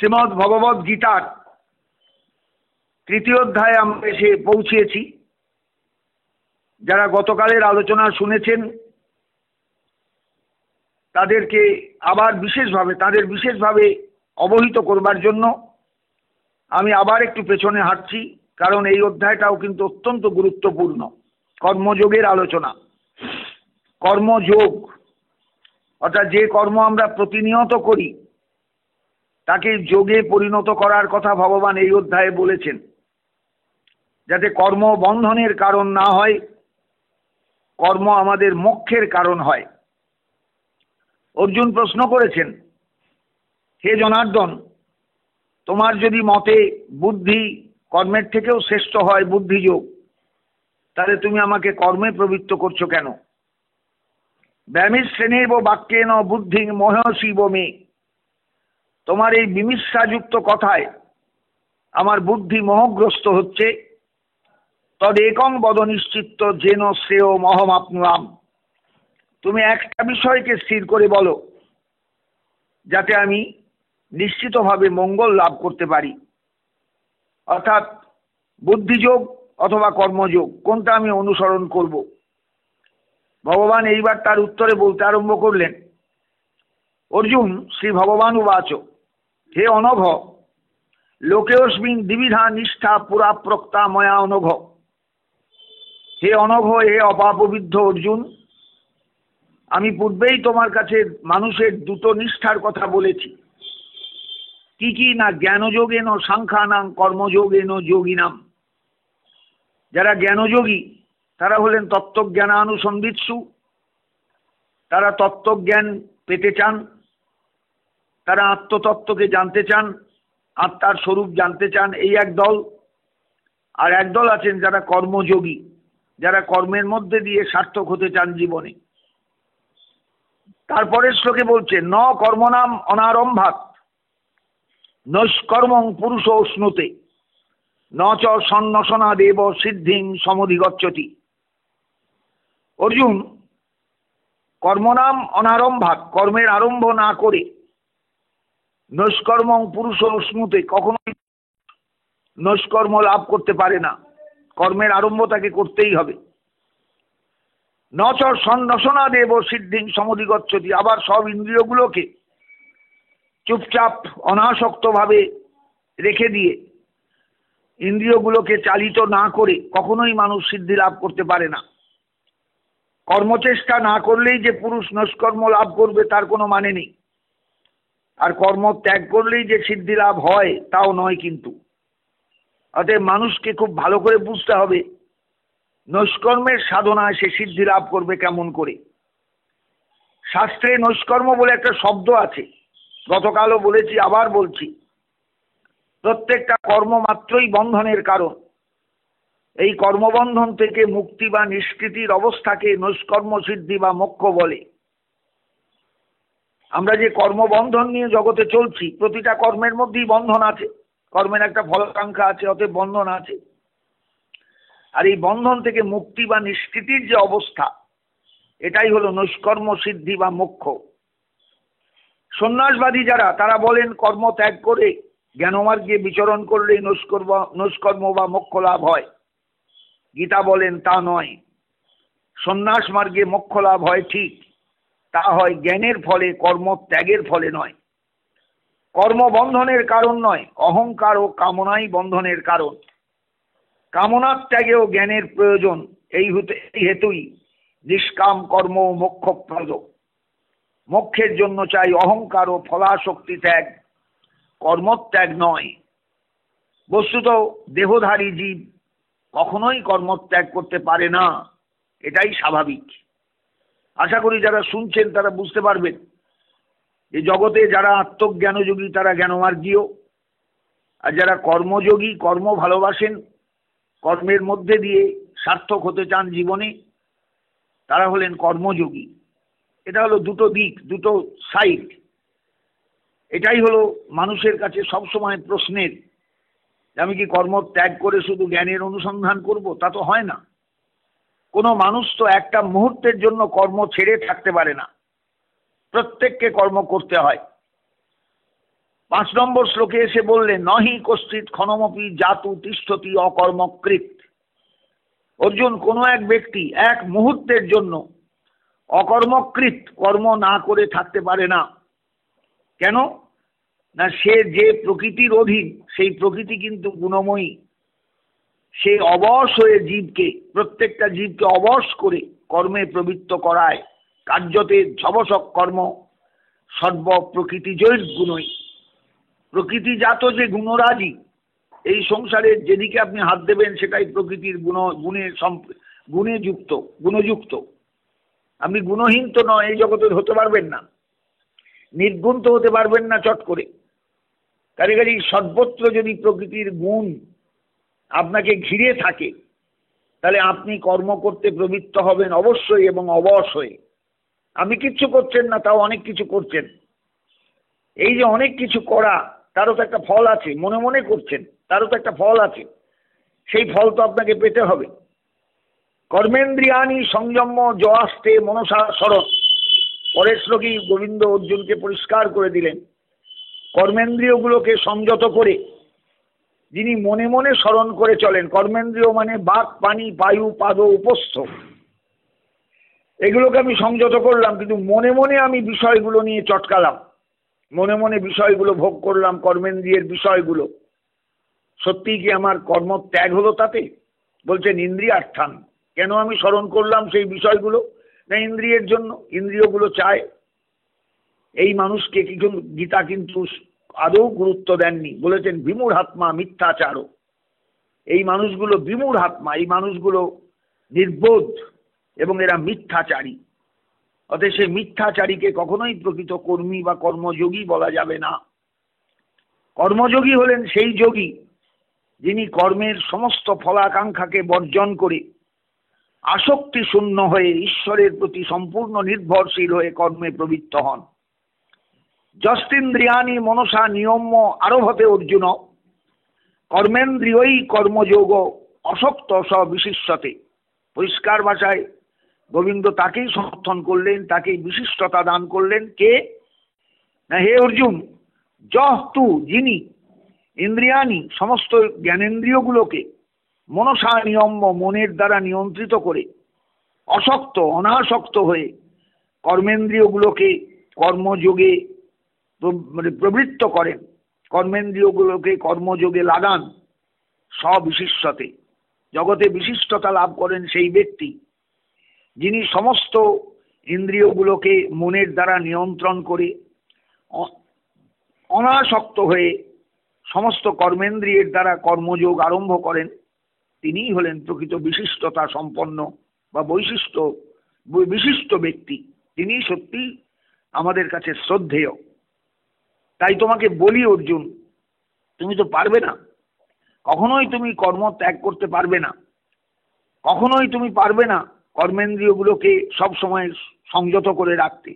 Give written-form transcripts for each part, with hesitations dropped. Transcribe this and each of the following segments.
শ্রীমদ্ ভগবদ গীতার তৃতীয় অধ্যায়ে আমরা এসে পৌঁছেছি। যারা গতকালের আলোচনা শুনেছেন তাদেরকে আবার তাদের বিশেষভাবে অবহিত করবার জন্য আমি আবার একটু পেছনে হাঁটছি, কারণ এই অধ্যায়টাও কিন্তু অত্যন্ত গুরুত্বপূর্ণ। কর্মযোগের আলোচনা, কর্মযোগ অর্থাৎ যে কর্ম আমরা প্রতিনিয়ত করি তাকে যোগে পরিণত করার কথা ভগবান এই অধ্যায়ে বলেছেন, যাতে কর্ম বন্ধনের কারণ না হয়, কর্ম আমাদের মোক্ষের কারণ হয়। অর্জুন প্রশ্ন করেছেন, হে জনার্দন, তোমার যদি মতে বুদ্ধি কর্মের থেকেও শ্রেষ্ঠ হয় বুদ্ধিযোগ, তাহলে তুমি আমাকে কর্মে প্রবৃত্ত করছো কেন? ব্যামির শ্রেণীব বাক্যেন বুদ্ধি মোহশিব মে, তোমার এই বিমিশ্রাযুক্ত কথায় আমার বুদ্ধি মোহগ্রস্ত হচ্ছে। তদ একং বদ নিশ্চিত্ত যেন শ্রেয় মহমাপ্নুয়াম, তুমি একটা বিষয়কে স্থির করে বলো যাতে আমি নিশ্চিতভাবে মঙ্গল লাভ করতে পারি। অর্থাৎ বুদ্ধিযোগ অথবা কর্মযোগ, কোনটা আমি অনুসরণ করব? ভগবান এইবার তার উত্তরে বলতে আরম্ভ করলেন, অর্জুন শ্রী ভগবান উবাচ, হে অনঘ, লোকেস্মিন দ্বিবিধা নিষ্ঠা পুরা প্রক্তা ময়া অনঘ। হে অনঘ, হে অপাপবিদ্ধ অর্জুন, আমি পূর্বেই তোমার কাছে মানুষের দুটো নিষ্ঠার কথা বলেছি। কি কি না, জ্ঞানযোগেন সাংখ্যানাং কর্মযোগেন যোগিনাম। যারা জ্ঞানযোগী তারা হলেন তত্ত্বজ্ঞানানুসন্ধিৎসু, তারা তত্ত্বজ্ঞান পেতে চান, তারা আত্মতত্ত্বকে জানতে চান, আত্মার স্বরূপ জানতে চান, এই এক দল। আর একদল আছেন যারা কর্মযোগী, যারা কর্মের মধ্যে দিয়ে সার্থক হতে চান জীবনে। তারপরের শ্লোকে বলছে, ন কর্মনাম অনারম্ভাৎ নৈষ্কর্মং পুরুষ উষ্ণুতে ন চ সন্ন্যসনা দেব সিদ্ধিং সমধিগচ্ছতি। অর্জুন, কর্মনাম অনারম্ভাৎ, কর্মের আরম্ভ না করে, নৈষ্কর্মং পুরুষ উষ্ণুতে, কখনোই নৈষ্কর্ম লাভ করতে পারে না। কর্মের আরম্ভ তাকে করতেই হবে। ন চ সন্ন্যসনা দেব সিদ্ধিং সমধিগচ্ছতি, আবার সব ইন্দ্রিয়গুলোকে চুপচাপ অনাসক্তভাবে রেখে দিয়ে, ইন্দ্রিয়গুলোকে চালিত না করে কখনোই মানুষ সিদ্ধি লাভ করতে পারে না। কর্মচেষ্টা না করলেই যে পুরুষ নৈষ্কর্ম লাভ করবে তার কোনো মানে নেই, আর কর্ম ত্যাগ করলেই যে সিদ্ধি লাভ হয় তাও নয়। কিন্তু অতএব মানুষকে খুব ভালো করে বুঝতে হবে, নৈষ্কর্মের সাধনায় সে সিদ্ধি লাভ করবে কেমন করে। শাস্ত্রে নৈষ্কর্ম বলে একটা শব্দ আছে, গতকালও বলেছি, আবার বলছি, প্রত্যেকটা কর্ম মাত্রই বন্ধনের কারণ। এই কর্মবন্ধন থেকে মুক্তি বা নিষ্কৃতির অবস্থাকে নৈষ্কর্ম সিদ্ধি বা মোক্ষ বলে। আমরা যে কর্মবন্ধন নিয়ে জগতে চলছি, প্রতিটা কর্মের মধ্যেই বন্ধন আছে, কর্মের একটা ফলাকাঙ্ক্ষা আছে, অতএব বন্ধন আছে। আর এই বন্ধন থেকে মুক্তি বা নিষ্কৃতির যে অবস্থা, এটাই হলো নৈষ্কর্ম সিদ্ধি বা মোক্ষ। সন্ন্যাসবাদী যারা, তারা বলেন কর্ম ত্যাগ করে জ্ঞানমার্গে বিচরণ করলেই নৈষ্কর্ম বা মোক্ষ লাভ হয়। গীতা বলেন তা নয়। সন্ন্যাস মার্গে মোক্ষ লাভ হয় ঠিক, তা হয় জ্ঞানের ফলে, কর্ম ত্যাগের ফলে নয়। কর্ম বন্ধনের কারণ নয়, অহংকার ও কামনাই বন্ধনের কারণ। কামনার ত্যাগেও জ্ঞানের প্রয়োজন, এই হেতুই নিষ্কাম কর্ম মোক্ষপ্রদ। মোক্ষের জন্য চাই অহংকার ও ফলাশক্তি ত্যাগ, কর্মত্যাগ নয়। বস্তুত দেহধারী জীব কখনোই কর্মত্যাগ করতে পারে না, এটাই স্বাভাবিক। আশা করি যারা শুনছেন তারা বুঝতে পারবেন যে জগতে যারা আত্মজ্ঞানযোগী তারা জ্ঞানমার্গীয়, আর যারা কর্মযোগী, কর্ম ভালোবাসেন, কর্মের মধ্যে দিয়ে সার্থক হতে চান জীবনে, তারা হলেন কর্মযোগী। এটা হলো দুটো দিক, দুটো সাইড। এটাই হলো মানুষের কাছে সবসময় প্রশ্নের, আমি কি কর্ম ত্যাগ করে শুধু জ্ঞানের অনুসন্ধান করব? তা তো হয় না। কোনো মানুষ তো একটা মুহূর্তের জন্য কর্ম ছেড়ে থাকতে পারে না, প্রত্যেককে কর্ম করতে হয়। 5 নম্বর শ্লোকে এসে বললেন, নহি কশ্চিৎ ক্ষণমপি জাতু তিষ্ঠতি অকর্মকৃত। অর্জুন, কোনো এক ব্যক্তি এক মুহূর্তের জন্য অকর্মকৃত, কর্ম না করে থাকতে পারে না। কেন না, সে যে প্রকৃতির অধীন, সেই প্রকৃতি কিন্তু গুণময়ী। সে অবশ হয়ে জীবকে, প্রত্যেকটা জীবকে অবশ করে কর্মে প্রবৃত্ত করায়। কার্যতে ঝবসক কর্ম সর্ব প্রকৃতিজৈর গুণই। প্রকৃতিজাত যে গুণরাজি, এই সংসারের যেদিকে আপনি হাত দেবেন সেটাই প্রকৃতির গুণযুক্ত। আপনি গুণহীন তো নয়, এই জগতে হতে পারবেন না, নির্গুণ তো হতে পারবেন না চট করে। কারিগরি সর্বত্র যদি প্রকৃতির গুণ আপনাকে ঘিরে থাকে, তাহলে আপনি কর্ম করতে প্রবৃত্ত হবেন অবশ্যই এবং অবশ হয়ে। আপনি কিচ্ছু করছেন না, তাও অনেক কিছু করছেন। এই যে অনেক কিছু করা, তারও তো একটা ফল আছে। মনে মনে করছেন, তারও তো একটা ফল আছে। সেই ফল তো আপনাকে পেতে হবে। কর্মেন্দ্রিয়ানি সংযম জয়াস্তে মনসা স্মরণ। পরের শ্লোকেই গোবিন্দ অর্জুনকে পরিষ্কার করে দিলেন, কর্মেন্দ্রিয়গুলোকে সংযত করে যিনি মনে মনে স্মরণ করে চলেন। কর্মেন্দ্রিয় মানে বাক, পানি, বায়ু, পাদ, উপস্থ, এগুলোকে আমি সংযত করলাম, কিন্তু মনে মনে আমি বিষয়গুলো নিয়ে চটকালাম, মনে মনে বিষয়গুলো ভোগ করলাম। কর্মেন্দ্রিয়ের বিষয়গুলো সত্যিই কি আমার কর্ম ত্যাগ হলো তাতে? বলছেন ইন্দ্রিয়ার্থান। কেন আমি স্মরণ করলাম সেই বিষয়গুলো? না, ইন্দ্রিয়ের জন্য। ইন্দ্রিয়গুলো চায়। এই মানুষকে কিছু গীতা কিন্তু আদৌ গুরুত্ব দেননি, বলেছেন বিমূঢ়াত্মা মিথ্যাচারও। এই মানুষগুলো বিমূঢ়াত্মা, এই মানুষগুলো নির্বোধ এবং এরা মিথ্যাচারী। অতএব সে মিথ্যাচারীকে কখনোই প্রকৃত কর্মী বা কর্মযোগী বলা যাবে না। কর্মযোগী হলেন সেই যোগী যিনি কর্মের সমস্ত ফলাকাঙ্ক্ষাকে বর্জন করে আসক্তি শূন্য হয়ে ঈশ্বরের প্রতি সম্পূর্ণ নির্ভরশীল হয়ে কর্মে প্রবৃত্ত হন। যস্তিন্দ্রিয়ানি মনসা নিয়ম্য আরভতে অর্জুন কর্মেন্দ্রিয়ই কর্মযোগ অসক্ত স বিশিষ্টতে। পরিষ্কার ভাষায় গোবিন্দ তাকেই সমর্থন করলেন, তাকেই বিশিষ্টতা দান করলেন। কে না, হে অর্জুন, যস্তু যিনি ইন্দ্রিয়ানি সমস্ত জ্ঞানেন্দ্রিয়গুলোকে মনসা নিয়ম্য মনের দ্বারা নিয়ন্ত্রিত করে অসক্ত অনাসক্ত হয়ে কর্মেন্দ্রিয়গুলোকে কর্মযোগে প্রবৃত্ত করেন, কর্মেন্দ্রিয়গুলোকে কর্মযোগে লাগান। সবিশিষ্টতে, জগতে বিশিষ্টতা লাভ করেন সেই ব্যক্তি যিনি সমস্ত ইন্দ্রিয়গুলোকে মনের দ্বারা নিয়ন্ত্রণ করে অনাসক্ত হয়ে সমস্ত কর্মেন্দ্রিয়ের দ্বারা কর্মযোগ আরম্ভ করেন। তিনিই হলেন প্রকৃত বিশিষ্টতা সম্পন্ন বা বিশিষ্ট ব্যক্তি। তিনি সত্যি আমাদের কাছে শ্রদ্ধেয়। তাই তোমাকে বলি অর্জুন, তুমি তো পারবে না, কখনোই তুমি কর্ম ত্যাগ করতে পারবে না, কখনোই তুমি পারবে না কর্মেন্দ্রিয়গুলোকে সবসময় সংযত করে রাখতে,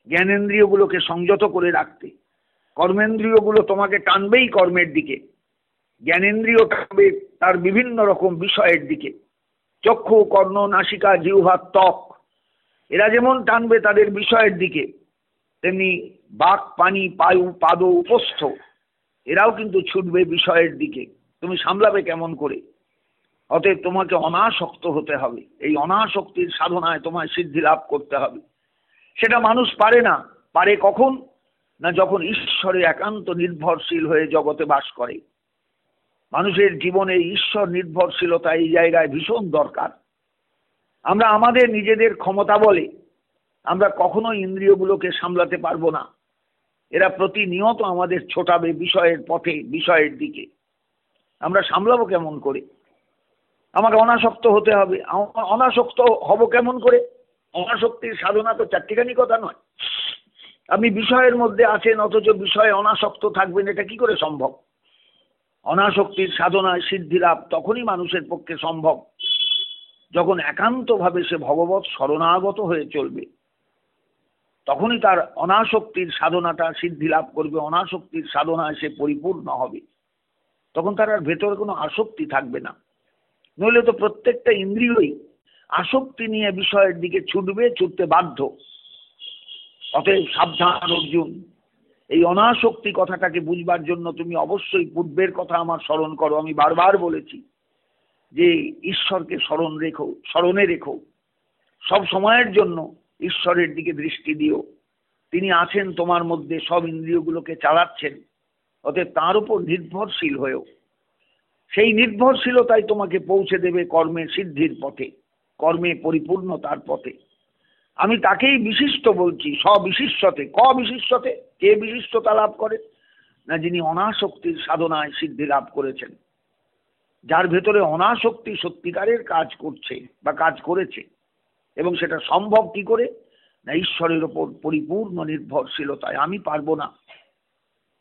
জ্ঞানেন্দ্রিয়গুলোকে সংযত করে রাখতে। কর্মেন্দ্রিয়গুলো তোমাকে টানবেই কর্মের দিকে, জ্ঞানেন্দ্রিয় টানবে তার বিভিন্ন রকম বিষয়ের দিকে। চক্ষু, কর্ণ, নাসিকা, জিহ্বা, ত্বক, এরা যেমন টানবে তাদের বিষয়ের দিকে, তেমনি বাক, পানি, বায়ু, পাদ, উপস্থ, এরাও কিন্তু ছুটবে বিষয়ের দিকে। তুমি সামলাবে কেমন করে? অতএব তোমাকে অনাসক্ত হতে হবে। এই অনাসক্তির সাধনায় তোমায় সিদ্ধি লাভ করতে হবে। সেটা মানুষ পারে না। পারে কখন না, যখন ঈশ্বরে একান্ত নির্ভরশীল হয়ে জগতে বাস করে। মানুষের জীবনে ঈশ্বর নির্ভরশীলতা এই জায়গায় ভীষণ দরকার। আমরা আমাদের নিজেদের ক্ষমতা বলে আমরা কখনোই ইন্দ্রিয়গুলোকে সামলাতে পারবো না। এরা প্রতিনিয়ত আমাদের ছোটাবে বিষয়ের পথে, বিষয়ের দিকে। আমরা সামলাবো কেমন করে? আমাকে অনাসক্ত হতে হবে। অনাসক্ত হব কেমন করে? অনাসক্তির সাধনা তো চারটিখানি কথা নয়। আপনি বিষয়ের মধ্যে আছেন অথচ বিষয়ে অনাসক্ত থাকবেন, এটা কি করে সম্ভব? অনাসক্তির সাধনায় সিদ্ধি লাভ তখনই মানুষের পক্ষে সম্ভব যখন একান্তভাবে সে ভগবৎ শরণাগত হয়ে চলবে। তখনই তার অনাসক্তির সাধনাটা সিদ্ধি লাভ করবে, অনাসক্তির সাধনায় সে পরিপূর্ণ হবে। তখন তার আর ভেতরে কোনো আসক্তি থাকবে না। নইলে তো প্রত্যেকটা ইন্দ্রিয়ই আসক্তি নিয়ে বিষয়ের দিকে ছুটবে, ছুটতে বাধ্য। অতএব সাবধান অর্জুন, এই অনাসক্তি কথাটাকে বুঝবার জন্য তুমি অবশ্যই পূর্বের কথা আমার স্মরণ করো। আমি বারবার বলেছি যে ঈশ্বরকে স্মরণে রেখো, সব সময়ের জন্য ঈশ্বরের দিকে দৃষ্টি দিও। তিনি আছেন তোমার মধ্যে, সব ইন্দ্রিয়গুলোকে চালাচ্ছেন, অতএব তার উপর নির্ভরশীল হয়েও। সেই নির্ভরশীলতাই তোমাকে পৌঁছে দেবে কর্মের সিদ্ধির পথে, কর্মে পরিপূর্ণতার পথে। আমি তাকেই বিশিষ্ট বলছি, সবিশিষ্টতে। বিশিষ্টতে কে বিশিষ্টতা লাভ করে? না, যিনি অনাসক্তির সাধনায় সিদ্ধি লাভ করেছেন, যার ভেতরে অনাসক্তি সত্যিকারের কাজ করছে বা কাজ করেছে। এবং সেটা সম্ভব কি করে? না, ঈশ্বরের ওপর পরিপূর্ণ নির্ভরশীলতায়। আমি পারবো না।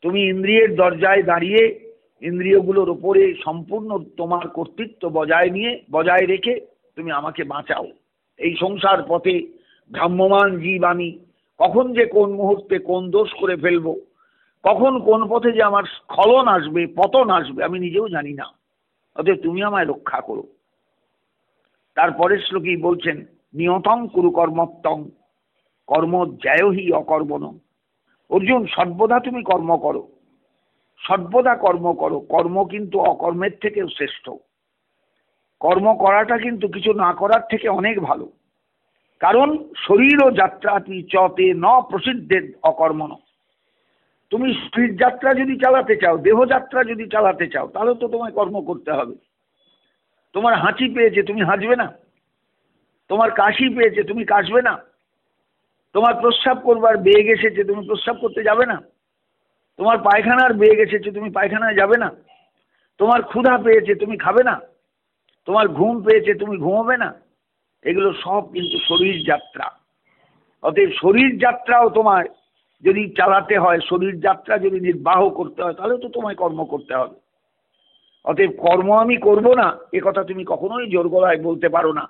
তুমি ইন্দ্রিয়ের দরজায় দাঁড়িয়ে ইন্দ্রিয়গুলোর ওপরে সম্পূর্ণ তোমার কর্তৃত্ব বজায় রেখে তুমি আমাকে বাঁচাও। এই সংসার পথে ভ্রাম্যমান জীব আমি, কখন যে কোন মুহূর্তে কোন দোষ করে ফেলবো, কখন কোন পথে যে আমার স্খলন আসবে, পতন আসবে, আমি নিজেও জানি না। অতএব তুমি আমায় রক্ষা করো। তারপরের শ্লোকেই বলছেন, নিয়তং কুরু কর্মত্তং কর্মজ্যায়হি অকর্মণ। অর্জুন, সর্বদা তুমি কর্ম করো, সর্বদা কর্ম করো। কর্ম কিন্তু অকর্মের থেকেও শ্রেষ্ঠ। কর্ম করাটা কিন্তু কিছু না করার থেকে অনেক ভালো। কারণ শরীর ও যাত্রাতি চতে ন প্রসিদ্ধের অকর্মণ। তুমি শরীর যাত্রা যদি চালাতে চাও, দেহযাত্রা যদি চালাতে চাও, তাহলে তো তোমায় কর্ম করতে হবে। তোমার হাঁচি পেয়েছে, তুমি হাঁচবে না? তোমার কাশি পেয়েছে, তুমি কাশবে না? তোমার প্রস্রাব করবার বেগ এসেছে, তুমি প্রস্রাব করতে যাবে না? তোমার পায়খানার বেগ এসেছে, তুমি পায়খানায় যাবে না? তোমার ক্ষুধা পেয়েছে, তুমি খাবে না? তোমার ঘুম পেয়েছে, তুমি ঘুমোবে না? এগুলো সব কিন্তু শরীর যাত্রা। অতএব শরীর যাত্রাও তোমার যদি চালাতে হয়, শরীর যাত্রা যদি নির্বাহ করতে হয়, তাহলে তো তোমায় কর্ম করতে হবে। অতএব কর্ম আমি করব না, এ কথা তুমি কখনোই জোর গলায় বলতে পারো না।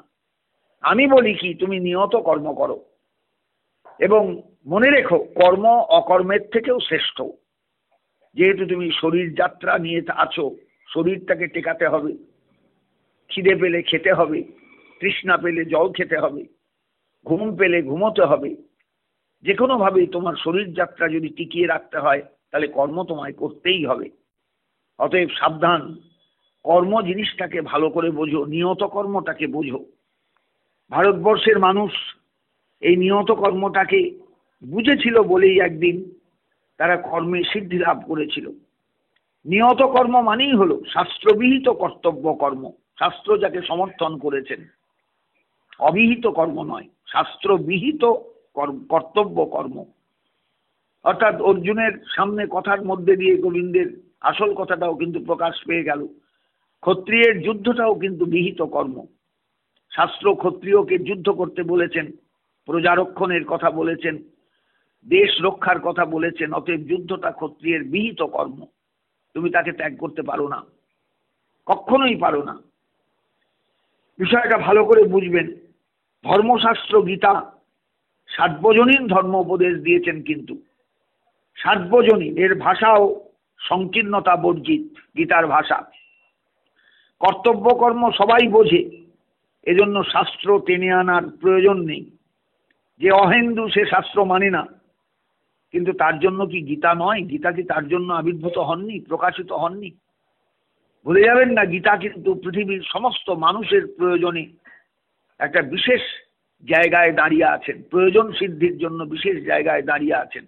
আমি বলি কি, তুমি নিয়ত কর্ম করো। এবং মনে রেখো, কর্ম অকর্মের থেকেও শ্রেষ্ঠ। যেহেতু তুমি শরীর যাত্রা নিয়ে আছো, শরীরটাকে টেকাতে হবে, খিদে পেলে খেতে হবে, তৃষ্ণা পেলে জল খেতে হবে, ঘুম পেলে ঘুমোতে হবে। যে কোনোভাবেই তোমার শরীর যাত্রা যদি টিকিয়ে রাখতে হয়, তাহলে কর্ম তোমায় করতেই হবে। অতএব সাবধান, কর্ম জিনিসটাকে ভালো করে বোঝো, নিয়ত কর্মটাকে বোঝো। ভারতবর্ষের মানুষ এই নিয়ত কর্মটাকে বুঝেছিল বলেই একদিন তারা কর্মে সিদ্ধি লাভ করেছিল। নিয়ত কর্ম মানেই হলো শাস্ত্রবিহিত কর্তব্য কর্ম। শাস্ত্র যাকে সমর্থন করেছেন, অবিহিত কর্ম নয়, শাস্ত্রবিহিত কর্তব্য কর্ম। অর্থাৎ অর্জুনের সামনে কথার মধ্যে দিয়ে গোবিন্দের আসল কথাটাও কিন্তু প্রকাশ পেয়ে গেল। ক্ষত্রিয়ের যুদ্ধটাও কিন্তু বিহিত কর্ম। শাস্ত্র ক্ষত্রিয়কে যুদ্ধ করতে বলেছেন, প্রজারক্ষণের কথা বলেছেন, দেশ রক্ষার কথা বলেছেন। অতএব যুদ্ধটা ক্ষত্রিয়ের বিহিত কর্ম। তুমি তাকে ত্যাগ করতে পারো না, কখনোই পারো না। বিষয়টা ভালো করে বুঝবেন। ধর্মশাস্ত্র গীতা সার্বজনীন ধর্ম উপদেশ দিয়েছেন, কিন্তু সার্বজনীন এর ভাষাও সংকীর্ণতা বর্জিত। গীতার ভাষা কর্তব্য কর্ম সবাই বোঝে, এজন্য শাস্ত্র টেনে আনার প্রয়োজন নেই। যে অহিন্দু সে শাস্ত্র মানে না, কিন্তু তার জন্য কি গীতা নয়? গীতা কি তার জন্য আবির্ভূত হননি, প্রকাশিত হননি? ভুলে যাবেন না, গীতা কিন্তু পৃথিবীর সমস্ত মানুষের প্রয়োজনে একটা বিশেষ জায়গায় দাঁড়িয়ে আছেন, প্রয়োজন সিদ্ধির জন্য বিশেষ জায়গায় দাঁড়িয়ে আছেন।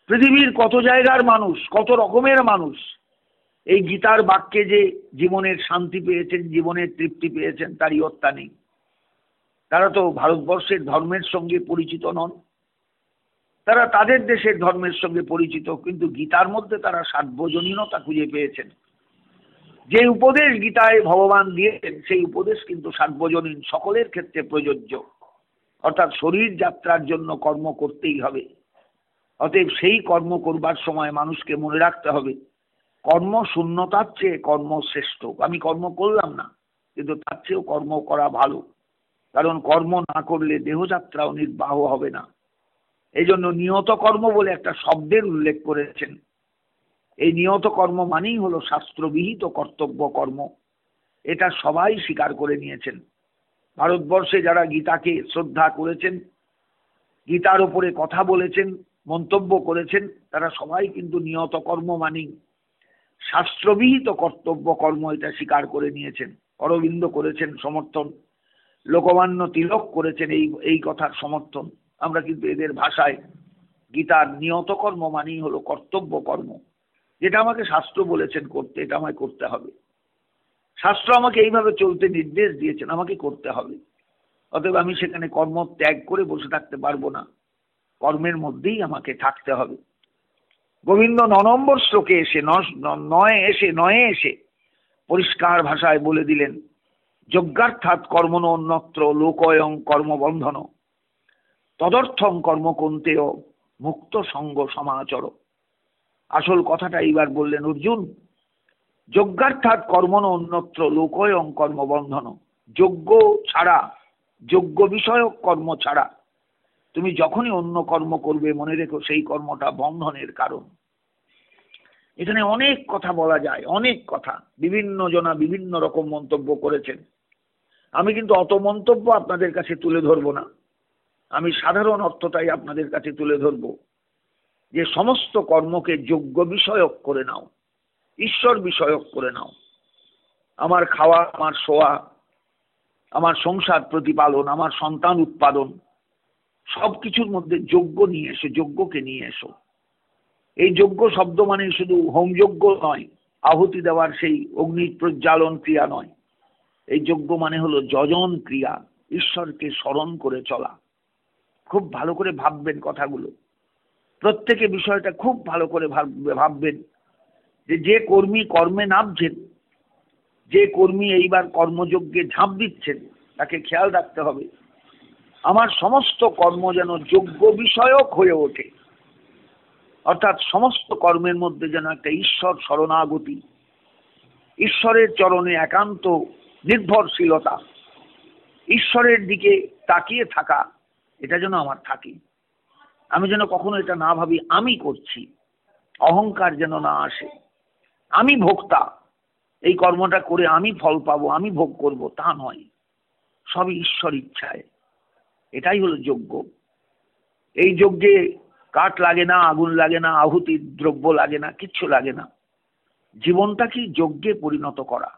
পৃথিবীর কত জায়গার মানুষ, কত রকমের মানুষ এই গীতার বাক্যে যে জীবনের শান্তি পেয়েছেন, জীবনের তৃপ্তি পেয়েছেন, তার ইয়ত্তা নেই। তারা তো ভারতবর্ষের ধর্মের সঙ্গে পরিচিত নন, তারা তাদের দেশের ধর্মের সঙ্গে পরিচিত, কিন্তু গীতার মধ্যে তারা সার্বজনীনতা খুঁজে পেয়েছেন। যে উপদেশ গীতায় ভগবান দিয়েছেন, সেই উপদেশ কিন্তু সার্বজনীন, সকলের ক্ষেত্রে প্রযোজ্য। অর্থাৎ শরীর যাত্রার জন্য কর্ম করতেই হবে। অতএব সেই কর্ম করবার সময় মানুষকে মনে রাখতে হবে, কর্ম শূন্যতার চেয়ে কর্ম শ্রেষ্ঠ। আমি কর্ম করলাম না, কিন্তু তার চেয়েও কর্ম করা ভালো। কারণ কর্ম না করলে দেহযাত্রাও নির্বাহ হবে না। এই জন্য নিয়ত কর্ম বলে একটা শব্দের উল্লেখ করেছেন। এই নিয়ত কর্ম মানেই হলো শাস্ত্রবিহিত কর্তব্য কর্ম। এটা সবাই স্বীকার করে নিয়েছেন। ভারতবর্ষে যারা গীতাকে শ্রদ্ধা করেছেন, গীতার উপরে কথা বলেছেন, মন্তব্য করেছেন তারা সবাই কিন্তু নিয়ত কর্ম মানি শাস্ত্রবিহিত কর্তব্য কর্ম এটা স্বীকার করে নিয়েছেন। অরবিন্দ করেছেন সমর্থন, লোকমান্য তিলক করেছেন এই কথার সমর্থন। আমরা কিন্তু এদের ভাষায় গীতার নিয়ত কর্ম মানেই হলো কর্তব্য কর্ম, যেটা আমাকে শাস্ত্র বলেছেন করতে, এটা আমায় করতে হবে। শাস্ত্র আমাকে এইভাবে চলতে নির্দেশ দিয়েছেন, আমাকে করতে হবে। অতএব আমি সেখানে কর্ম ত্যাগ করে বসে থাকতে পারবো না, কর্মের মধ্যেই আমাকে থাকতে হবে। গোবিন্দ 9 নম্বর শ্লোকে এসে নয়ে এসে পরিষ্কার ভাষায় বলে দিলেন, যজ্ঞার্থাৎ কর্মণ অন্যত্র লোকয়ং কর্মবন্ধন তদর্থং কর্ম কন্তেয় মুক্ত সঙ্গ সমাচর। আসল কথাটা এইবার বললেন অর্জুন, যজ্ঞার্থাৎ কর্মণ অন্যত্র লোকয়ং কর্মবন্ধন, যজ্ঞ ছাড়া, যজ্ঞ বিষয়ক কর্ম ছাড়া তুমি যখনই অন্য কর্ম করবে মনে রেখো সেই কর্মটা বন্ধনের কারণ। এখানে অনেক কথা বলা যায়, অনেক কথা, বিভিন্ন জনা বিভিন্ন রকম মন্তব্য করেছেন। আমি কিন্তু অত মন্তব্য আপনাদের কাছে তুলে ধরবো না, আমি সাধারণ অর্থটাই আপনাদের কাছে তুলে ধরবো যে সমস্ত কর্মকে যোগ্য বিষয়ক করে নাও, ঈশ্বর বিষয়ক করে নাও। আমার খাওয়া, আমার শোয়া, আমার সংসার প্রতিপালন, আমার সন্তান উৎপাদন, সবকিছুর মধ্যে যজ্ঞ নিয়ে এসো, যজ্ঞকে নিয়ে এসো। এই যজ্ঞ শব্দ মানে শুধু হোমযজ্ঞ নয়, আহুতি দেওয়ার সেই অগ্নি প্রজ্বালন ক্রিয়া নয়। এই যজ্ঞ মানে হলো যজন ক্রিয়া, ঈশ্বরকে স্মরণ করে চলা। খুব ভালো করে ভাববেন কথাগুলো, প্রত্যেকে বিষয়টা খুব ভালো করে ভাববেন যে কর্মী কর্মে নামছেন, যে কর্মী এইবার কর্মযজ্ঞে ঝাঁপ দিচ্ছেন, তাকে খেয়াল রাখতে হবে আমার সমস্ত কর্ম যেন যোগ্য বিষয়ক হয়ে ওঠে। অর্থাৎ সমস্ত কর্মের মধ্যে যেন একটা ঈশ্বর শরণাগতি, ঈশ্বরের চরণে একান্ত নির্ভরশীলতা, ঈশ্বরের দিকে তাকিয়ে থাকা, এটা যেন আমার থাকে। আমি যেন কখনো এটা না ভাবি আমি করছি, অহংকার যেন না আসে, আমি ভোক্তা, এই কর্মটা করে আমি ফল পাবো, আমি ভোগ করব, তা নয়, সবই ঈশ্বর ইচ্ছায়। এটাই হলো যজ্ঞ। এই যজ্ঞে কাঠ লাগে না, আগুন লাগে না, আহুতির দ্রব্য লাগে না, কিচ্ছু লাগে না। জীবনটাকে যজ্ঞে পরিণত করা,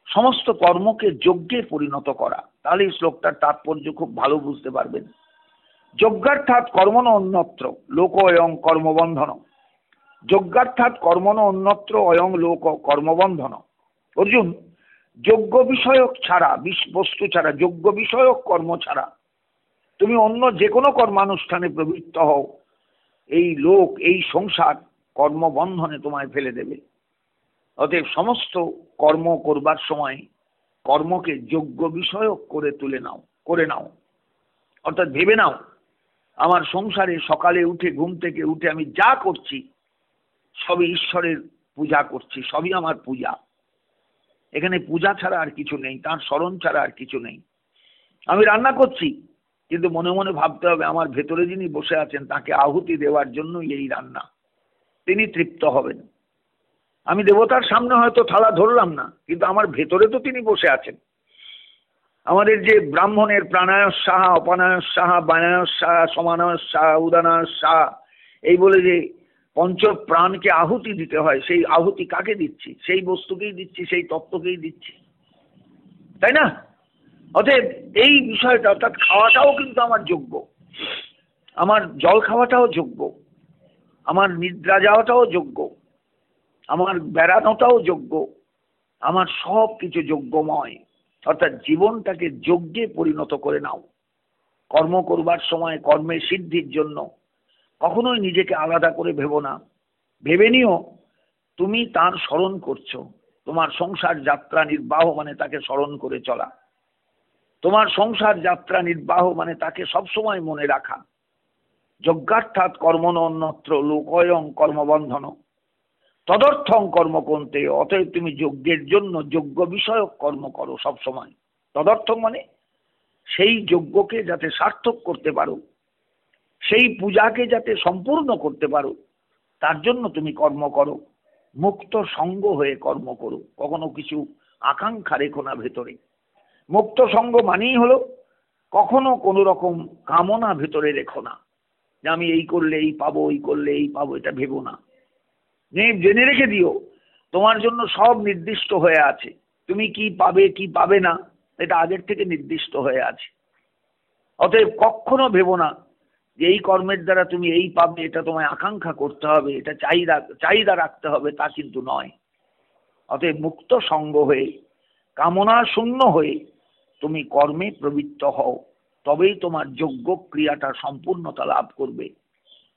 সমস্ত কর্মকে যজ্ঞে পরিণত করা। তাহলে এই শ্লোকটার তাৎপর্য খুব ভালো বুঝতে পারবেন। যজ্ঞার্থাৎ কর্মণ অন্যত্র লোক অয়ং কর্মবন্ধন, যজ্ঞার্থাৎ কর্মণ অন্যত্র অয়ং লোক কর্মবন্ধন। অর্জুন, যজ্ঞ বিষয়ক ছাড়া, বস্তু ছাড়া, যজ্ঞ বিষয়ক কর্ম ছাড়া তুমি অন্য যে কোনো কর্মানুষ্ঠানে প্রবৃত্ত হও, এই লোক, এই সংসার কর্মবন্ধনে তোমায় ফেলে দেবে। অতএব সমস্ত কর্ম করবার সময় কর্মকে যোগ্য বিষয়ক করে নাও। অর্থাৎ ভেবে নাও আমার সংসারে সকালে উঠে, ঘুম থেকে উঠে আমি যা করছি সবই ঈশ্বরের পূজা করছি, সবই আমার পূজা। এখানে পূজা ছাড়া আর কিছু নেই, তার স্মরণ ছাড়া আর কিছু নেই। আমি রান্না করছি, কিন্তু মনে মনে ভাবতে হবে আমার ভেতরে যিনি বসে আছেন তাকে আহুতি দেওয়ার জন্য এই রান্না, তিনি তৃপ্ত হবেন। আমি দেবতার সামনে হয়তো থালা ধরলাম না, কিন্তু আমার ভেতরে তো তিনি বসে আছেন। আমাদের যে ব্রাহ্মণের প্রাণায়াস সাহা, অপানায়স সাহা, বানায়স সাহা, সমানায়স সাহা, উদানায়স সাহা, এই বলে যে পঞ্চ প্রাণকে আহুতি দিতে হয়, সেই আহুতি কাকে দিচ্ছি? সেই বস্তুকেই দিচ্ছি, সেই তত্ত্বকেই দিচ্ছি, তাই না? অতএব এই বিষয়টা, অর্থাৎ খাওয়াটাও কিন্তু আমার যোগ্য, আমার জল খাওয়াটাও যোগ্য, আমার নিদ্রা যাওয়াটাও যোগ্য, আমার বেড়ানোটাও যোগ্য, আমার সব কিছু যোগ্যময়। অর্থাৎ জীবনটাকে যজ্ঞে পরিণত করে নাও। কর্ম করবার সময় কর্মের সিদ্ধির জন্য কখনোই নিজেকে আলাদা করে ভেবো না। ভেবে নিও তুমি তার স্মরণ করছো। তোমার সংসার যাত্রা নির্বাহ মানে তাকে স্মরণ করে চলা। তোমার সংসার যাত্রা নির্বাহ মানে তাকে সবসময় মনে রাখা। যজ্ঞার্থাৎ কর্মণ অন্যত্র লোকয়ং কর্মবন্ধন তদর্থং কর্ম কোনতে। অতএব তুমি যজ্ঞের জন্য যোগ্য বিষয়ক কর্ম করো সবসময়। তদর্থং মানে সেই যজ্ঞকে যাতে সার্থক করতে পারো, সেই পূজাকে যাতে সম্পূর্ণ করতে পারো, তার জন্য তুমি কর্ম করো। মুক্ত সঙ্গ হয়ে কর্ম করো, কখনো কিছু আকাঙ্ক্ষা রেখো না ভেতরে। মুক্ত সঙ্গ মানেই হলো কখনো কোনো রকম কামনা ভেতরে রেখো না। যে আমি এই করলে এই পাবো, এই করলে এই পাবো, এটা ভেবো না। জেনে রেখে দিও তোমার জন্য সব নির্দিষ্ট হয়ে আছে। তুমি কি পাবে কি পাবে না এটা আগের থেকে নির্দিষ্ট হয়ে আছে। অতএব কখনো ভেবো না যে এই কর্মের দ্বারা তুমি এই পাবে, এটা তোমায় আকাঙ্ক্ষা করতে হবে, এটা চাহিদা রাখতে হবে, তা কিন্তু নয়। অতএব মুক্ত সঙ্গ হয়ে, কামনা শূন্য হয়ে তুমি কর্মে প্রবৃত্ত হও, তবেই তোমার যোগ্য ক্রিয়াটা সম্পূর্ণতা লাভ করবে।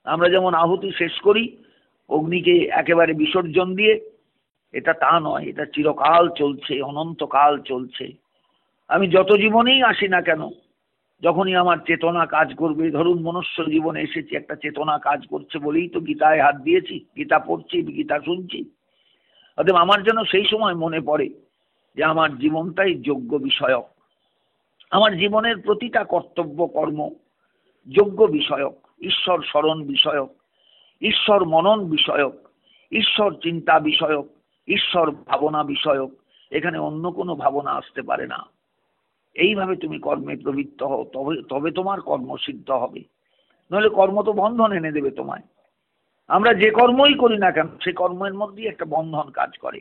আমরা যেমন আহুতি শেষ করি অগ্নিকে একেবারে বিসর্জন দিয়ে, এটা তা নয়, এটা চিরকাল চলছে, অনন্তকাল চলছে। আমি যত জীবনেই আসি না কেন, যখনই আমার চেতনা কাজ করবে, ধরুন মনুষ্য জীবনে এসেছি, একটা চেতনা কাজ করছে বলেই তো গীতায় হাত দিয়েছি, গীতা পড়ছি, গীতা শুনছি। অতএব আমার যেন সেই সময় মনে পড়ে যে আমার জীবনটাই যোগ্য বিষয়ক, আমার জীবনের প্রতিটা কর্তব্য কর্ম যোগ্য বিষয়ক, ঈশ্বর স্মরণ বিষয়ক, ঈশ্বর মনন বিষয়ক, ঈশ্বর চিন্তা বিষয়ক, ঈশ্বর ভাবনা বিষয়ক। এখানে অন্য কোনো ভাবনা আসতে পারে না। এইভাবে তুমি কর্মে প্রবৃত্ত হও, তবে তোমার কর্ম সিদ্ধ হবে। নইলে কর্ম তো বন্ধন এনে দেবে তোমায়। আমরা যে কর্মই করি না কেন সেই কর্মের মধ্যেই একটা বন্ধন কাজ করে।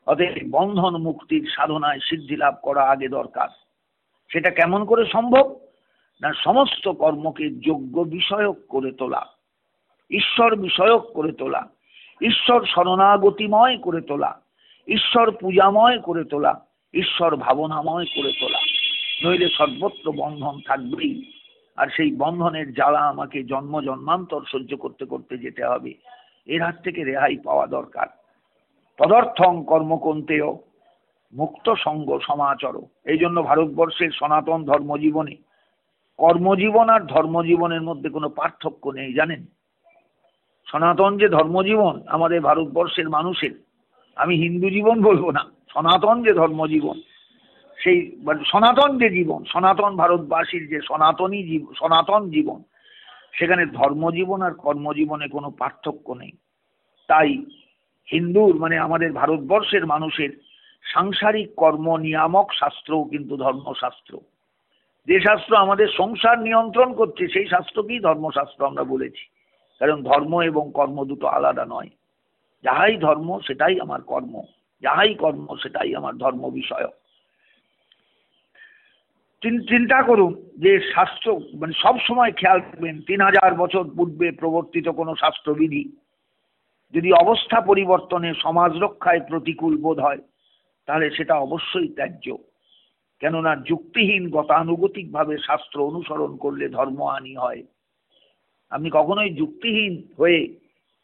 অতএব বন্ধন মুক্তির সাধনায় সিদ্ধি লাভ করা আগে দরকার। সেটা কেমন করে সম্ভব? না, সমস্ত কর্মকে যোগ্য বিষয়ক করে তোলা, ঈশ্বর বিষয়ক করে তোলা, ঈশ্বর শরণাগতিময় করে তোলা, ঈশ্বর পূজাময় করে তোলা, ঈশ্বর ভাবনাময় করে তোলা। নইলে সর্বত্র বন্ধন থাকবেই, আর সেই বন্ধনের জ্বালা আমাকে জন্ম জন্মান্তর সহ্য করতে করতে যেতে হবে। এর হাত থেকে রেহাই পাওয়া দরকার। তদর্থং কর্মকন্তেয় মুক্ত সঙ্গ সমাচর। এই জন্য ভারতবর্ষের সনাতন ধর্মজীবনে কর্মজীবন আর ধর্মজীবনের মধ্যে কোনো পার্থক্য নেই, জানেন? সনাতন যে ধর্মজীবন আমাদের ভারতবর্ষের মানুষের, আমি হিন্দু জীবন বলবো না, সনাতন যে ধর্মজীবন, সেই সনাতন যে জীবন, সনাতন ভারতবাসীর যে সনাতন জীবন, সেখানে ধর্মজীবন আর কর্মজীবনে কোনো পার্থক্য নেই। তাই হিন্দুর মানে আমাদের ভারতবর্ষের মানুষের সাংসারিক কর্ম নিয়ামক শাস্ত্রও কিন্তু ধর্মশাস্ত্র। যে শাস্ত্র আমাদের সংসার নিয়ন্ত্রণ করছে সেই শাস্ত্রকেই ধর্মশাস্ত্র আমরা বলেছি। কারণ ধর্ম এবং কর্ম দুটো আলাদা নয়। যাহাই ধর্ম সেটাই আমার কর্ম, যাহাই কর্ম সেটাই আমার ধর্ম বিষয়। চিন্তা করুন যে শাস্ত্র মানে সব সময় খেয়াল রাখবেন, 3000 বছর পূর্বে প্রবর্তিত কোনো শাস্ত্রবিধি যদি অবস্থা পরিবর্তনে সমাজ রক্ষায় প্রতিকূল বোধ হয় তাহলে সেটা অবশ্যই ত্যায্য। কেননা যুক্তিহীন গতানুগতিকভাবে শাস্ত্র অনুসরণ করলে ধর্মহানি হয়। আপনি কখনোই যুক্তিহীন হয়ে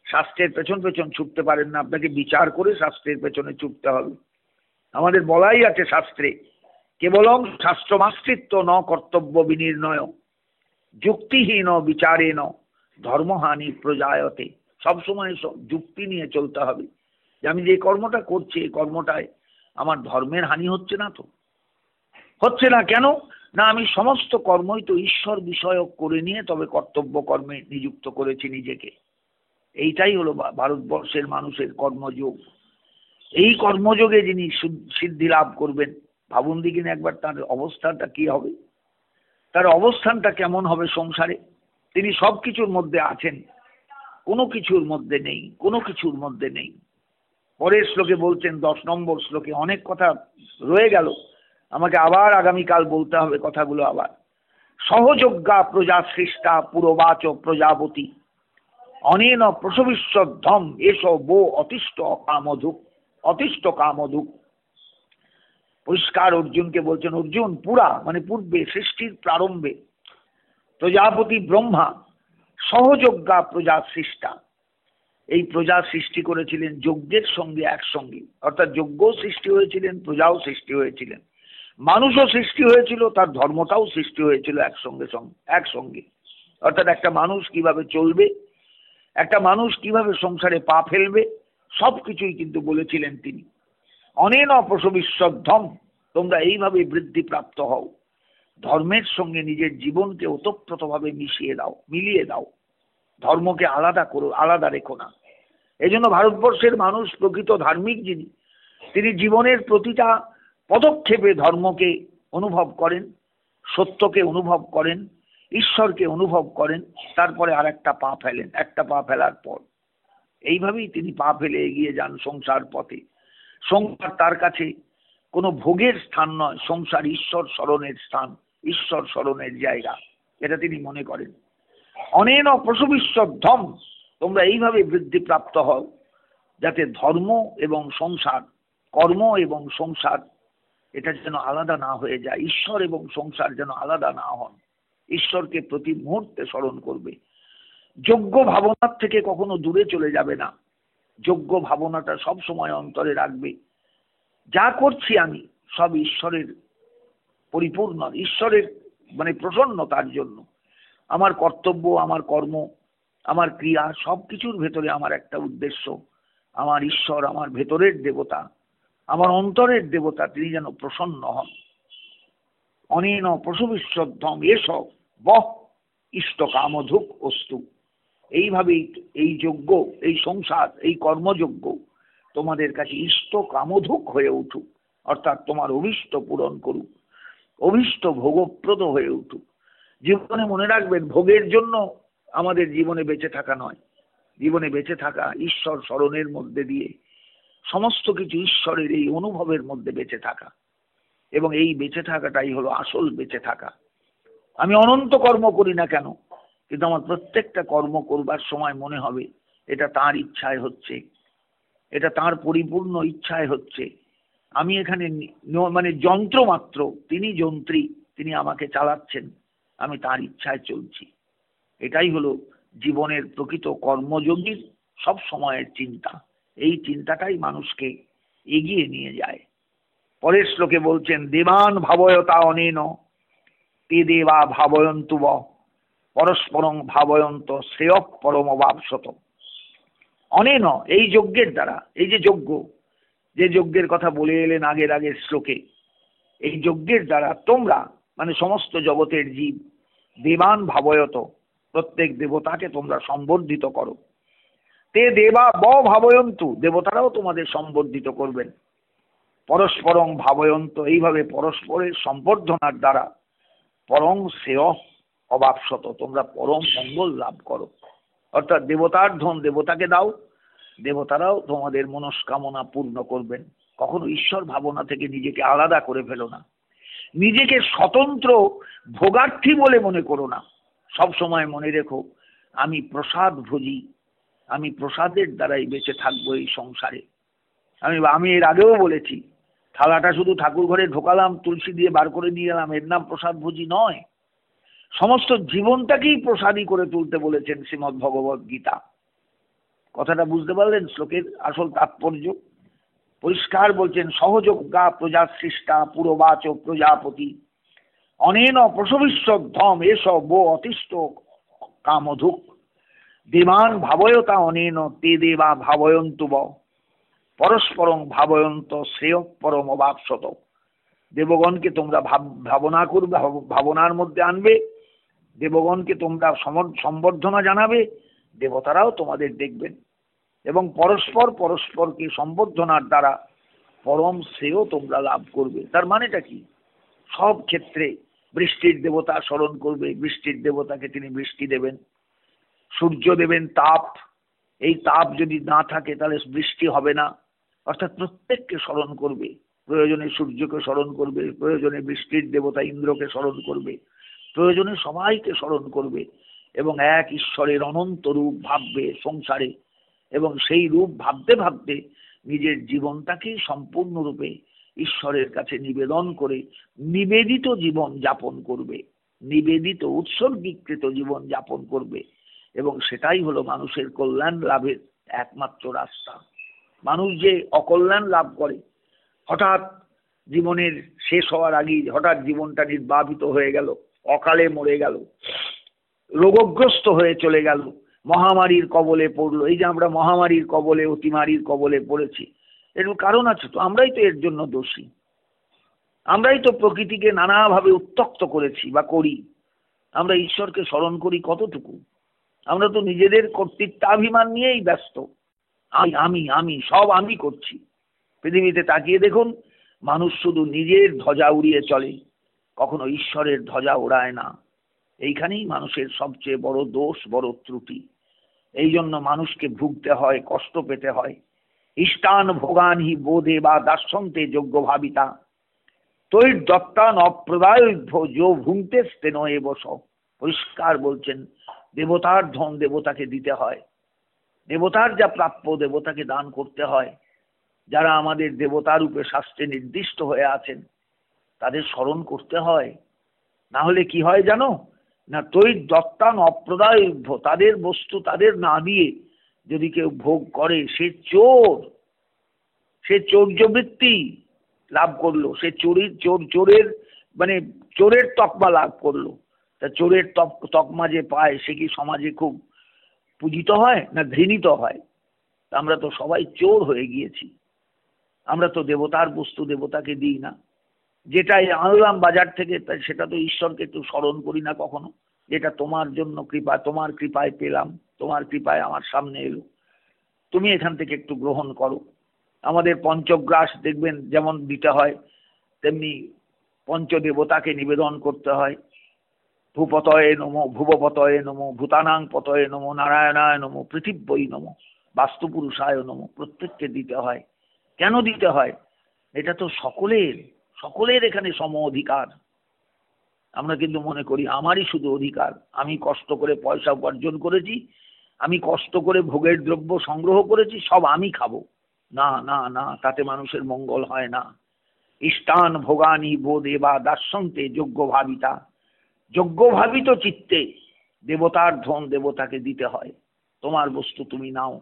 শাস্ত্রের পেছন পেছন ছুটতে পারেন না, আপনাকে বিচার করে শাস্ত্রের পেছনে ছুটতে হবে। আমাদের বলাই আছে শাস্ত্রে, কেবলং শাস্ত্রমাশ্রিত্য ন কর্তব্য বিনির্ণয় যুক্তিহীন বিচারেণ ধর্মহানি প্রজায়তে। সবসময় যুক্তি নিয়ে চলতে হবে যে আমি যে কর্মটা করছি এই কর্মটায় আমার ধর্মের হানি হচ্ছে না তো? হচ্ছে না কেন? না, আমি সমস্ত কর্মই তো ঈশ্বর বিষয়ক করে নিয়ে তবে কর্তব্য কর্মে নিযুক্ত করেছি নিজেকে। এইটাই হলো ভারতবর্ষের মানুষের কর্মযোগ। এই কর্মযোগে যিনি সিদ্ধি লাভ করবেন, ভাবুন দিকিন একবার তার অবস্থাটা কি হবে, তার অবস্থানটা কেমন হবে সংসারে। তিনি সব কিছুর মধ্যে আছেন, কোনো কিছুর মধ্যে নেই, কোনো কিছুর মধ্যে নেই। পরের শ্লোকে বলছেন, 10 নম্বর শ্লোকে অনেক কথা রয়ে গেল, আমাকে আবার আগামীকাল বলতে হবে কথাগুলো আবার। সহযোগ্যা প্রজা সৃষ্টা পুরবাচ প্রজাপতি অনেন প্রসবিশ্বদ্ধম এস বো অতিষ্ঠ কামধুক। অতিষ্ঠ কামধুক পরিষ্কার অর্জুনকে বলছেন, অর্জুন পুরা মানে পূর্বে সৃষ্টির প্রারম্ভে প্রজাপতি ব্রহ্মা সহযোগ্যা প্রজা সৃষ্টা, এই প্রজা সৃষ্টি করেছিলেন যজ্ঞের সঙ্গে একসঙ্গে। অর্থাৎ যজ্ঞও সৃষ্টি হয়েছিলেন, প্রজাও সৃষ্টি হয়েছিলেন, মানুষও সৃষ্টি হয়েছিল, তার ধর্মটাও সৃষ্টি হয়েছিল একসঙ্গে। অর্থাৎ একটা মানুষ কিভাবে চলবে, একটা মানুষ কিভাবে সংসারে পা ফেলবে, সবকিছুই কিন্তু বলেছিলেন তিনি। অনেন প্রসবিশ্বদ্ধম, তোমরা এইভাবে বৃদ্ধি প্রাপ্ত হও, ধর্মের সঙ্গে নিজের জীবনকে ওতপ্রোতভাবে মিলিয়ে দাও, ধর্মকে আলাদা করো, আলাদা রেখো না। এই জন্য ভারতবর্ষের মানুষ প্রকৃত ধার্মিক যিনি, তিনি জীবনের প্রতিটা পদক্ষেপে ধর্মকে অনুভব করেন, সত্যকে অনুভব করেন ঈশ্বরকে অনুভব করেন, তারপরে আর একটা পা ফেলেন, একটা পা ফেলার পর এইভাবেই তিনি পা ফেলে এগিয়ে যান সংসার পথে। সংসার তার কাছে কোনো ভোগের স্থান নয়, সংসার ঈশ্বর স্মরণের স্থান, ঈশ্বর স্মরণের জায়গা, এটা তিনি মনে করেন। অনেন প্রসবিশ্বর-ধম, তোমরা এইভাবে বৃদ্ধিপ্রাপ্ত হও যাতে ধর্ম এবং সংসার, কর্ম এবং সংসার এটা যেন আলাদা না হয়ে যায়, ঈশ্বর এবং সংসার যেন আলাদা না হন। ঈশ্বরকে প্রতি মুহূর্তে স্মরণ করবে, যোগ্য ভাবনার থেকে কখনো দূরে চলে যাবে না, যোগ্য ভাবনাটা সব সময় অন্তরে রাখবে। যা করছি আমি সব ঈশ্বরের পরিপূর্ণ, ঈশ্বরের মানে প্রসন্নতার জন্য। আমার কর্তব্য, আমার কর্ম, আমার ক্রিয়া সবকিছুর ভেতরে আমার একটা উদ্দেশ্য, আমার ঈশ্বর, আমার ভেতরের দেবতা, আমার অন্তরের দেবতা, তিনি যেন প্রসন্ন হন। অনেন প্রসবিশ্বর-ধম এসব বহ ইষ্ট কামধুক অস্তু। এইভাবেই এই যজ্ঞ, এই সংসার, এই কর্মযজ্ঞ তোমাদের কাছে ইষ্ট কামধুক হয়ে উঠুক, অর্থাৎ তোমার অভীষ্ট পূরণ করুক, অভীষ্ট ভোগপ্রদ হয়ে উঠুক। জীবনে মনে রাখবেন, ভোগের জন্য আমাদের জীবনে বেঁচে থাকা নয়, জীবনে বেঁচে থাকা ঈশ্বর স্মরণের মধ্যে দিয়ে, সমস্ত কিছু ঈশ্বরের এই অনুভবের মধ্যে বেঁচে থাকা, এবং এই বেঁচে থাকাটাই হলো আসল বেঁচে থাকা। আমি অনন্ত কর্ম করি না কেন, কিন্তু আমার প্রত্যেকটা কর্ম করবার সময় মনে হবে এটা তার ইচ্ছায় হচ্ছে, এটা তার পরিপূর্ণ ইচ্ছায় হচ্ছে। আমি এখানে মানে যন্ত্র মাত্র, তিনি যন্ত্রী, তিনি আমাকে চালাচ্ছেন, আমি তার ইচ্ছায় চলছি। এটাই হলো জীবনের প্রকৃত কর্মযোগীর সব সময়ের চিন্তা। এই চিন্তাটাই মানুষকে এগিয়ে নিয়ে যায়। পরের শ্লোকে বলছেন, দেবান ভাবয়তা অনেন তে দেবা ভাবয়ন্তু ব পরস্পরং ভাবয়ন্ত শ্রেয় পরমবাপসত। অনেন, এই যজ্ঞের দ্বারা, এই যে যজ্ঞ, যে যজ্ঞের কথা বলে এলেন আগের আগের শ্লোকে, এই যজ্ঞের দ্বারা তোমরা মানে সমস্ত জগতের জীব দেবান ভাবয়ত, প্রত্যেক দেবতাকে তোমরা সম্বর্ধিত করো। তে দেবা ব ভাবয়ন্তু, দেবতারাও তোমাদের সম্বর্ধিত করবেন। পরস্পরং ভাবয়ন্ত, এইভাবে পরস্পরের সম্বর্ধনার দ্বারা পরম শ্রেয় অবাপসত, তোমরা পরম মঙ্গল লাভ করো। অর্থাৎ দেবতার ধন দেবতাকে দাও, দেবতারাও তোমাদের মনস্কামনা পূর্ণ করবেন। কখনো ঈশ্বর ভাবনা থেকে নিজেকে আলাদা করে ফেলো না, নিজেকে স্বতন্ত্র ভোগার্থী বলে মনে করো না। সব সময় মনে রেখো, আমি প্রসাদ ভোজি, আমি প্রসাদের দ্বারাই বেঁচে থাকবো এই সংসারে। আমি এর আগেও বলেছি, থালাটা শুধু ঠাকুর ঘরে ঢোকালাম, তুলসী দিয়ে বার করে নিয়ে এলাম, এর নাম প্রসাদ ভোজি নয়। সমস্ত জীবনটাকেই প্রসাদী করে তুলতে বলেছেন শ্রীমদ্ ভগবত গীতা। কথাটা বুঝতে পারলেন? শ্লোকের আসল তাৎপর্য পরিষ্কার বলছেন, সহযোগা প্রজা সৃষ্টা পুরবাচ প্রজাপতি অনেন প্রসবিশ্বর-ধম এস বো অতিষ্ঠ কামধুক দেবান ভাবয়তা অনেন তে দেবা ভাবয়ন্তু ব পরস্পরং ভাবয়ন্ত শ্রেয় পরম অবাপসত। দেবগণকে তোমরা ভাবনা করবে, ভাবনার মধ্যে আনবে, দেবগণকে তোমরা সম্বর্ধনা জানাবে, দেবতারাও তোমাদের দেখবেন, এবং পরস্পর পরস্পরকে সম্বর্ধনার দ্বারা পরম শ্রেয় তোমরা লাভ করবে। তার মানেটা কি? সব ক্ষেত্রে বৃষ্টির দেবতা স্মরণ করবে, বৃষ্টির দেবতাকে তিনি বৃষ্টি দেবেন, সূর্য দেবেন তাপ, এই তাপ যদি না থাকে তাহলে বৃষ্টি হবে না। অর্থাৎ প্রত্যেককে স্মরণ করবে, প্রয়োজনে সূর্যকে স্মরণ করবে, প্রয়োজনে বৃষ্টির দেবতা ইন্দ্রকে স্মরণ করবে, প্রয়োজনে সবাইকে স্মরণ করবে, এবং এক ঈশ্বরের অনন্ত রূপ ভাববে সংসারে, এবং সেই রূপ ভাবতে ভাবতে নিজের জীবনটাকেই সম্পূর্ণরূপে ঈশ্বরের কাছে নিবেদন করে নিবেদিত জীবন যাপন করবে, নিবেদিত উৎসর্গীকৃত জীবন যাপন করবে। এবং সেটাই হলো মানুষের কল্যাণ লাভের একমাত্র রাস্তা। মানুষ যে অকল্যাণ লাভ করে, হঠাৎ জীবনের শেষ হওয়ার আগেই হঠাৎ জীবনটা নির্বাপিত হয়ে গেল, অকালে মরে গেল, রোগগ্রস্ত হয়ে চলে গেল, মহামারীর কবলে পড়লো। এই যে আমরা মহামারীর কবলে, অতিমারীর কবলে পড়েছি, এর কারণ আছে তো, আমরাই তো এর জন্য দোষী। আমরাই তো প্রকৃতিকে নানাভাবে উত্তক্ত করেছি বা করি। আমরা ঈশ্বরকে স্মরণ করি কতটুকু? আমরা তো নিজেদের কর্তৃত্বাভিমান নিয়েই ব্যস্ত। আমি আমি আমি সব আমি করছি। পৃথিবীতে তাকিয়ে দেখুন, মানুষ শুধু নিজের ধ্বজা উড়িয়ে চলে, কখনো ঈশ্বরের ধ্বজা ওড়ায় না। এইখানেই মানুষের সবচেয়ে বড় দোষ, বড় ত্রুটি। এই জন্য মানুষকে ভুগতে হয়, কষ্ট পেতে হয়। ইষ্টান ভোগান হি বোধে বা দার্শন্তে যোগ্য ভাবিতা তৈর দত্তান অপ্রদায়ভ্য যো ভুংতে স্তেন এ বস। পরিষ্কার বলছেন, দেবতার ধন দেবতাকে দিতে হয়, দেবতার যা প্রাপ্য দেবতাকে দান করতে হয়। যারা আমাদের দেবতা রূপে শাস্ত্রে নির্দিষ্ট হয়ে আছেন তাদের স্মরণ করতে হয়। না হলে কি হয় জানো না, তৈ দত্তান অপ্রদায়ভ্য, তাদের বস্তু তাদের না দিয়ে যদি কেউ ভোগ করে সে চোর, সে চৌর্যবৃত্তি লাভ করলো, সে চোরের মানে চোরের তকমা লাভ করলো। তা চোরের তকমা যে পায় সে কি সমাজে খুব পূজিত হয় না ঘৃণিত হয়? আমরা তো সবাই চোর হয়ে গিয়েছি। আমরা তো দেবতার বস্তু দেবতাকে দিই না, যেটাই আনলাম বাজার থেকে সেটা তো ঈশ্বরকে একটু স্মরণ করি না কখনো, যেটা তোমার জন্য কৃপা, তোমার কৃপায় পেলাম, তোমার কৃপায় আমার সামনে এলো, তুমি এখান থেকে একটু গ্রহণ করো। আমাদের পঞ্চগ্রাস দেখবেন যেমন দিতে হয়, তেমনি পঞ্চদেবতাকে নিবেদন করতে হয়। ভূপতয়ে নমো, ভুবপতয়ে নমো, ভূতানাং পতয়ে নমো, নারায়ণায় নমো, পৃথিব্যই নমো, বাস্তুপুরুষায় নমো। প্রত্যেককে দিতে হয়। কেন দিতে হয়? এটা তো সকলের, সকলের এখানে সম অধিকার। আমরা কিন্তু মনে করি আমারই শুধু অধিকার, আমি কষ্ট করে পয়সা উপার্জন করেছি, আমি কষ্ট করে ভোগের দ্রব্য সংগ্রহ করেছি, সব আমি খাবো। না না না, তাতে মানুষের মঙ্গল হয় না। ইষ্টান ভোগানি বোধে বা দার্শন্তে যোগ্য ভাবিতা, যোগ্য ভাবিত চিত্তে দেবতার ধন দেবতাকে দিতে হয়। তোমার বস্তু তুমি নাও,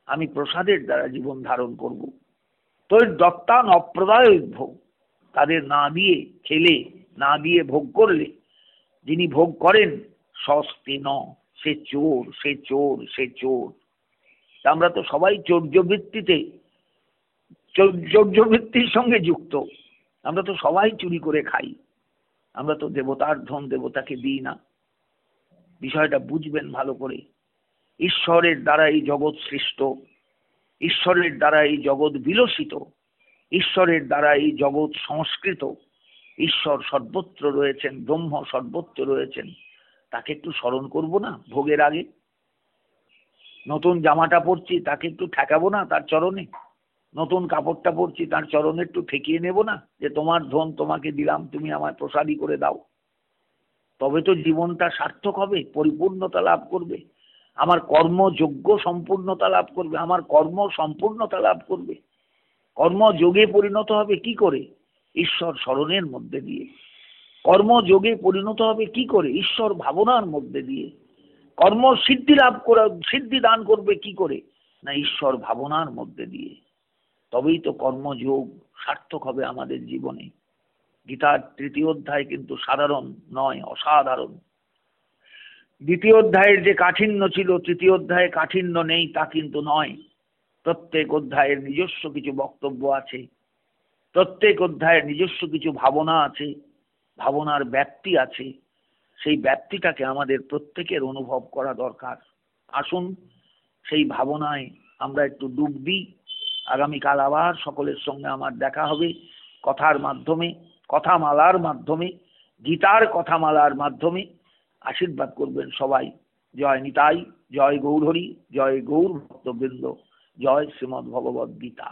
আমি প্রসাদের দ্বারা জীবন ধারণ করব। তোর দত্তান অপ্রদায়ভ্য, তাদের না দিয়ে খেলে, না দিয়ে ভোগ করলে, যিনি ভোগ করেন সস্তে ন, সে চোর, সে চোর, সে চোর। আমরা তো সবাই চৌর্যবৃত্তিতে, চৌর্যবৃত্তির সঙ্গে যুক্ত। আমরা তো সবাই চুরি করে খাই, আমরা তো দেবতার ধন দেবতাকে দিই না। বিষয়টা বুঝবেন ভালো করে। ঈশ্বরের দ্বারা এই জগৎ সৃষ্ট, ঈশ্বরের দ্বারা এই জগৎ বিলসিত, ঈশ্বরের দ্বারা এই জগৎ সংস্কৃত। ঈশ্বর সর্বত্র রয়েছেন, ব্রহ্ম সর্বত্র রয়েছেন, তাকে একটু স্মরণ করব না ভোগের আগে? নতুন জামাটা পরছি, তাকে একটু ঠেকাবো না তার চরণে? নতুন কাপড়টা পরছি, তার চরণে একটু ঠেকিয়ে নেব না, যে তোমার ধন তোমাকে দিলাম, তুমি আমায় প্রসাদী করে দাও? তবে তো জীবনটা সার্থক হবে, পরিপূর্ণতা লাভ করবে, আমার কর্মযোগ্য সম্পূর্ণতা লাভ করবে, আমার কর্ম সম্পূর্ণতা লাভ করবে। কর্মযোগে পরিণত হবে কি করে? ঈশ্বর স্মরণের মধ্যে দিয়ে। কর্মযোগে পরিণত হবে কি করে? ঈশ্বর ভাবনার মধ্যে দিয়ে। কর্ম সিদ্ধি লাভ করা, সিদ্ধি দান করবে কি করে? না ঈশ্বর ভাবনার মধ্যে দিয়ে। তবেই তো কর্মযোগ সার্থক হবে আমাদের জীবনে। গীতার ৩য় অধ্যায় কিন্তু সাধারণ নয়, অসাধারণ। ২য় অধ্যায়ের যে কাঠিন্য ছিল ৩য় অধ্যায়ে কাঠিন্য নেই তা কিন্তু নয়। প্রত্যেক অধ্যায়ের নিজস্ব কিছু বক্তব্য আছে, প্রত্যেক অধ্যায়ের নিজস্ব কিছু ভাবনা আছে, ভাবনার ব্যাপ্তি আছে। সেই ব্যাপ্তিটাকে আমাদের প্রত্যেকের অনুভব করা দরকার। আসুন সেই ভাবনায় আমরা একটু ডুব দিই। আগামীকাল আবার সকলের সঙ্গে আমার দেখা হবে কথার মাধ্যমে, কথামালার মাধ্যমে, গীতার কথামালার মাধ্যমে। আশীর্বাদ করবেন সবাই। জয় নিতাই, জয় গৌরহরি, জয় গৌর ভক্তবৃন্দ, জয় শ্রীমদ্ ভগবদ্ গীতা।